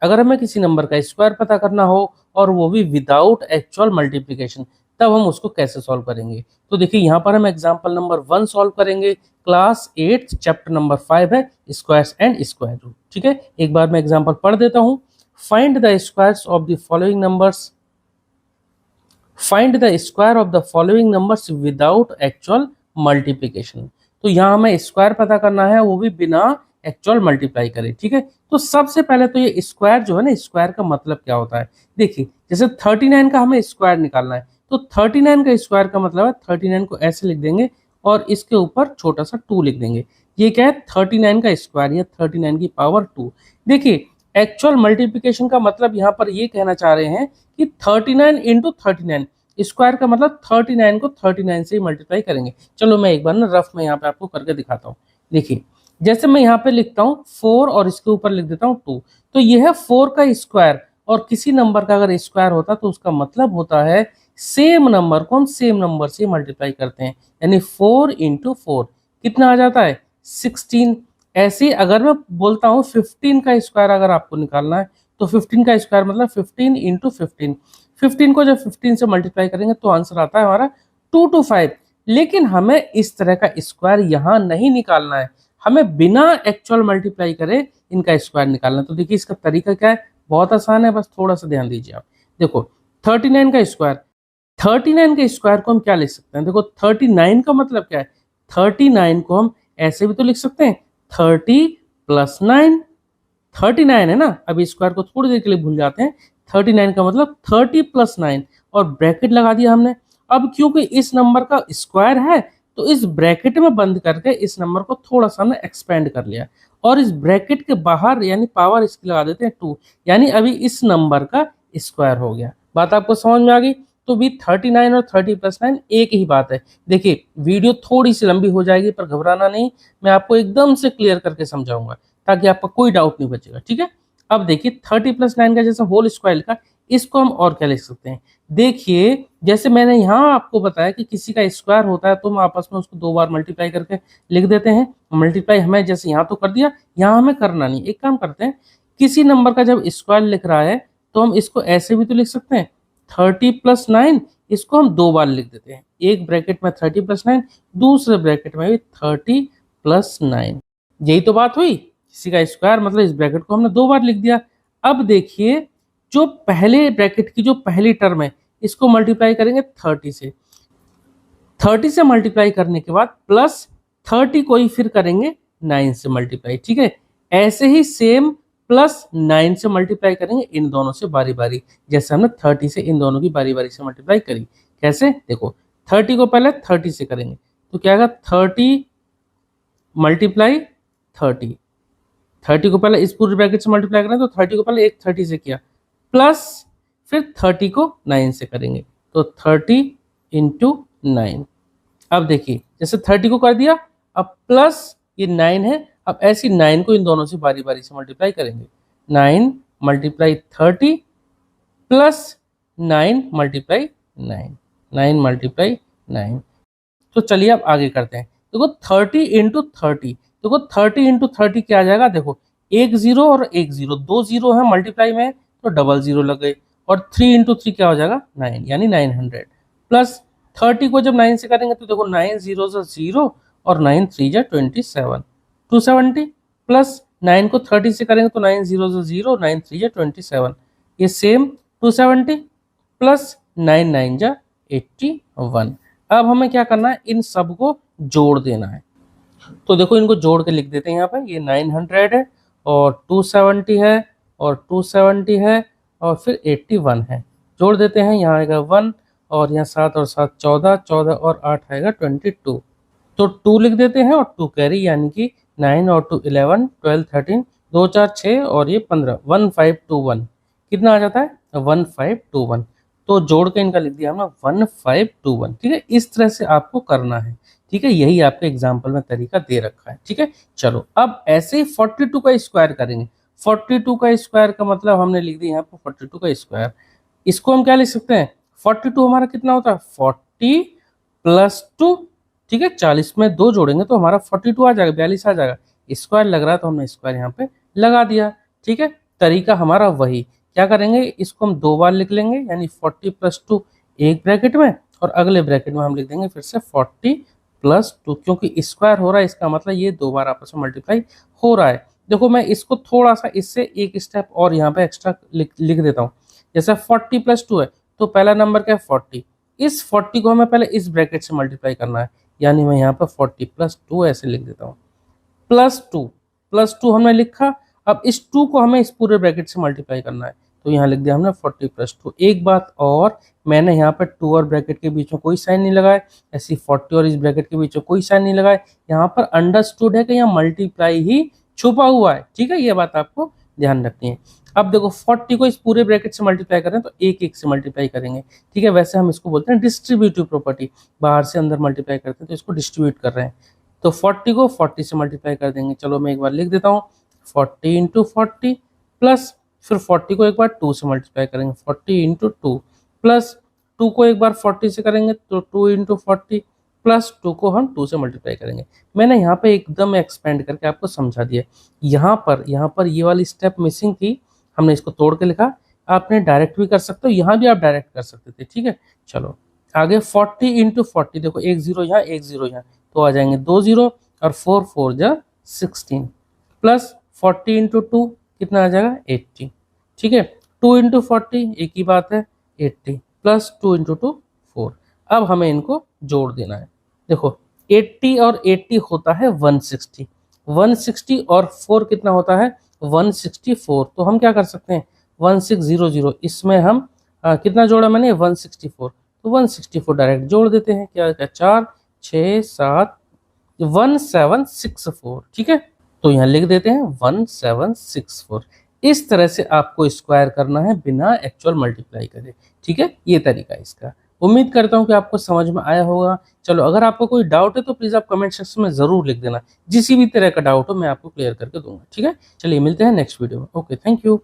अगर हमें किसी नंबर का स्क्वायर पता करना हो और वो भी विदाउट एक्चुअल मल्टीप्लिकेशन, तब हम उसको कैसे सॉल्व करेंगे। तो देखिए यहाँ पर हम एग्जाम्पल नंबर 1 सॉल्व करेंगे। क्लास 8 चैप्टर नंबर 5 है स्क्वायर्स एंड स्क्वायर रूट। ठीक है, एक बार मैं एग्जाम्पल पढ़ देता हूँ। Find the squares of the following numbers, find the square of the following numbers without actual multiplication. तो यहाँ हमें स्क्वायर पता करना है, वो भी बिना एक्चुअल मल्टीप्लाई करे। ठीक है, तो सबसे पहले तो ये स्क्वायर जो है ना, स्क्वायर का मतलब क्या होता है। देखिए जैसे 39 का हमें स्क्वायर निकालना है, तो 39 का स्क्वायर का मतलब है 39 को ऐसे लिख देंगे और इसके ऊपर छोटा सा 2 लिख देंगे। ये क्या है, 39 का स्क्वायर या 39 की पावर 2। देखिए एक्चुअल मल्टीप्लिकेशन का मतलब यहाँ पर ये कहना चाह रहे हैं कि 39 इंटू 39, स्क्वायर का मतलब 39 को 39 से ही मल्टीप्लाई करेंगे। चलो मैं एक बार ना रफ में यहाँ पे आपको करके दिखाता हूँ। देखिए जैसे मैं यहाँ पे लिखता हूँ 4 और इसके ऊपर लिख देता हूँ 2, तो यह है 4 का स्क्वायर। और किसी नंबर का अगर स्क्वायर होता तो उसका मतलब होता है सेम नंबर को हम सेम नंबर से मल्टीप्लाई करते हैं, यानी 4 इंटू 4 कितना आ जाता है 16। ऐसे अगर मैं बोलता हूँ 15 का स्क्वायर अगर आपको निकालना है, तो 15 का स्क्वायर मतलब 15 इंटू 15। 15 को जब 15 से मल्टीप्लाई करेंगे तो आंसर आता है हमारा 225। लेकिन हमें इस तरह का स्क्वायर यहाँ नहीं निकालना है, हमें बिना एक्चुअल मल्टीप्लाई करे इनका स्क्वायर निकालना है। तो देखिए इसका तरीका क्या है, बहुत आसान है, बस थोड़ा सा ध्यान दीजिए आप। देखो 39 का स्क्वायर, 39 के स्क्वायर को हम क्या लिख सकते हैं। देखो 39 का मतलब क्या है, 39 को हम ऐसे भी तो लिख सकते हैं 30 प्लस 9। 39 है ना, अभी स्क्वायर को थोड़ी देर के लिए भूल जाते हैं। 39 का मतलब 30 प्लस 9 और ब्रैकेट लगा दिया हमने। अब क्योंकि इस नंबर का स्क्वायर है तो इस ब्रैकेट में बंद करके इस नंबर को थोड़ा सा हमने एक्सपेंड कर लिया और इस ब्रैकेट के बाहर यानी पावर इसकी लगा देते हैं 2, यानी अभी इस नंबर का स्क्वायर हो गया। बात आपको समझ में आ गई। तो भी 39 और 30 प्लस 9 एक ही बात है। देखिए वीडियो थोड़ी सी लंबी हो जाएगी पर घबराना नहीं, मैं आपको एकदम से क्लियर करके समझाऊंगा ताकि आपका कोई डाउट नहीं बचेगा। ठीक है, अब देखिए 30 प्लस 9 का जैसे होल स्क्वायर का, इसको हम और क्या लिख सकते हैं। देखिए जैसे मैंने यहाँ आपको बताया कि किसी का स्क्वायर होता है तो हम आपस में उसको 2 बार मल्टीप्लाई करके लिख देते हैं। मल्टीप्लाई हमें जैसे यहाँ तो कर दिया, यहाँ हमें करना नहीं। एक काम करते हैं, किसी नंबर का जब स्क्वायर लिख रहा है तो हम इसको ऐसे भी तो लिख सकते हैं 30 प्लस 9, इसको हम 2 बार लिख देते हैं। एक ब्रैकेट में 30 प्लस 9, दूसरे ब्रैकेट में भी 30 प्लस 9। यही तो बात हुई, किसी का स्क्वायर मतलब इस ब्रैकेट को हमने 2 बार लिख दिया। अब देखिए जो पहले ब्रैकेट की जो पहली टर्म है इसको मल्टीप्लाई करेंगे 30 से। 30 से मल्टीप्लाई करने के बाद प्लस 30 को ही फिर करेंगे 9 से मल्टीप्लाई। ठीक है, ऐसे ही सेम प्लस 9 से मल्टीप्लाई करेंगे इन दोनों से बारी बारी, जैसे हमने 30 से इन दोनों की बारी बारी से मल्टीप्लाई करी। कैसे, देखो 30 को पहले 30 से करेंगे तो क्या आएगा 30 मल्टीप्लाई 30। 30 को पहले इस पूरे ब्रैकेट से मल्टीप्लाई करें तो 30 को पहले एक 30 से किया, प्लस फिर 30 को 9 से करेंगे तो 30 इंटू 9। अब देखिए जैसे 30 को कर दिया, अब प्लस ये 9 है, अब ऐसी 9 को इन दोनों से बारी बारी से मल्टीप्लाई करेंगे। 9 मल्टीप्लाई 30 प्लस 9 मल्टीप्लाई 9, 9 मल्टीप्लाई 9। तो चलिए अब आगे करते हैं। देखो 30 इंटू 30, देखो 30 इंटू 30 क्या आ जाएगा, देखो एक जीरो और एक जीरो, 2 जीरो है मल्टीप्लाई में तो डबल जीरो लग गए, और 3 इंटू 3 क्या हो जाएगा 9, यानी 900 प्लस 30 को जब 9 से करेंगे तो देखो 9 जीरो से 0 और 9 3 जा 27, 270 प्लस 9 को 30 से करेंगे तो 9 जीरो से 0, 9 3 जा 27, ये सेम 270 प्लस 9 9 जा 81। अब हमें क्या करना है, इन सब को जोड़ देना है। तो देखो इनको जोड़ के लिख देते हैं यहाँ पे, ये 900 है और 270 है और 270 है और फिर 81 है। जोड़ देते हैं, यहाँ आएगा 1 और यहाँ 7 और 7 14, 14 और 8 आएगा 22। तो 2 लिख देते हैं और 2 कैरी, यानी कि 9 और 2 11, 12 13, 2 4 6 और ये 15, 1521 कितना आ जाता है 1521। तो जोड़ के इनका लिख दिया हमने 1521। ठीक है, इस तरह से आपको करना है। ठीक है, यही आपके एग्जाम्पल में तरीका दे रखा है। ठीक है, चलो अब ऐसे ही 42 का स्क्वायर करेंगे। 42 का स्क्वायर का मतलब हमने लिख दिया यहाँ पर 42 का स्क्वायर। इसको हम क्या लिख सकते हैं, 42 हमारा कितना होता है 40 प्लस 2। ठीक है, 40 में 2 जोड़ेंगे तो हमारा 42 आ जाएगा, 42 आ जाएगा। स्क्वायर लग रहा है तो हमने स्क्वायर यहाँ पे लगा दिया। ठीक है, तरीका हमारा वही, क्या करेंगे, इसको हम 2 बार लिख लेंगे, यानी 40 + 2 एक ब्रैकेट में, और अगले ब्रैकेट में हम लिख देंगे फिर से 40 + 2, क्योंकि स्क्वायर हो रहा है, इसका मतलब ये 2 बार आपस में मल्टीप्लाई हो रहा है। देखो मैं इसको थोड़ा सा इससे एक स्टेप और यहाँ पे एक्स्ट्रा लिख देता हूँ। जैसे 40 + 2 है, तो पहला नंबर क्या है 40, इस 40 को हमें पहले इस ब्रैकेट से मल्टीप्लाई करना है, यानी मैं यहाँ पर 40 + 2 ऐसे लिख देता हूँ। +2 हमने लिखा, अब इस 2 को हमें इस पूरे ब्रैकेट से मल्टीप्लाई करना है, तो यहाँ लिख दिया हमने 40 + 2। एक बात और, मैंने यहाँ पर 2 और ब्रैकेट के बीच में कोई साइन नहीं लगाया, ऐसी 40 और इस ब्रैकेट के बीच में कोई साइन नहीं लगाया, यहाँ पर अंडरस्टूड है कि यहाँ मल्टीप्लाई ही छुपा हुआ है, ठीक है, ये बात आपको ध्यान रखनी है। अब देखो 40 को इस पूरे ब्रैकेट से मल्टीप्लाई करें तो एक एक से मल्टीप्लाई करेंगे, ठीक है, वैसे हम इसको बोलते हैं डिस्ट्रीब्यूटिव प्रॉपर्टी, बाहर से अंदर मल्टीप्लाई करते हैं तो इसको डिस्ट्रीब्यूट कर रहे हैं। तो 40 को 40 से मल्टीप्लाई कर देंगे, चलो मैं एक बार लिख देता हूँ, 40 × 40 प्लस, फिर 40 को एक बार 2 से मल्टीप्लाई करेंगे, 40 × 2 प्लस 2 को एक बार 40 से करेंगे तो 2 × 40 प्लस 2 को हम 2 से मल्टीप्लाई करेंगे। मैंने यहाँ पे एकदम एक्सपेंड करके आपको समझा दिया। यहाँ पर ये वाली स्टेप मिसिंग थी, हमने इसको तोड़ के लिखा। आपने डायरेक्ट भी कर सकते हो, यहाँ भी आप डायरेक्ट कर सकते थे, ठीक है। चलो आगे 40 × 40, देखो एक जीरो यहाँ एक जीरो यहाँ, तो आ जाएंगे 2 जीरो, और 4 4 जा 16 प्लस 40 × 2 कितना आ जाएगा 80, ठीक है। 2 × 40 एक ही बात है 80 प्लस 2 × 2 4। अब हमें इनको जोड़ देना है। देखो 80 और 80 होता है 160, 160 और 4 कितना होता है 164। तो हम क्या कर सकते हैं 1600, इसमें हम कितना जोड़ा मैंने 164, तो 164 डायरेक्ट जोड़ देते हैं, क्या 4 6 7 1764, ठीक है। तो यहाँ लिख देते हैं 1764। इस तरह से आपको स्क्वायर करना है बिना एक्चुअल मल्टीप्लाई करे, ठीक है, ये तरीका है इसका। उम्मीद करता हूँ कि आपको समझ में आया होगा। चलो अगर आपको कोई डाउट है तो प्लीज़ आप कमेंट सेक्शन में ज़रूर लिख देना, जिस भी तरह का डाउट हो मैं आपको क्लियर करके दूंगा, ठीक है। चलिए मिलते हैं नेक्स्ट वीडियो में, ओके, थैंक यू।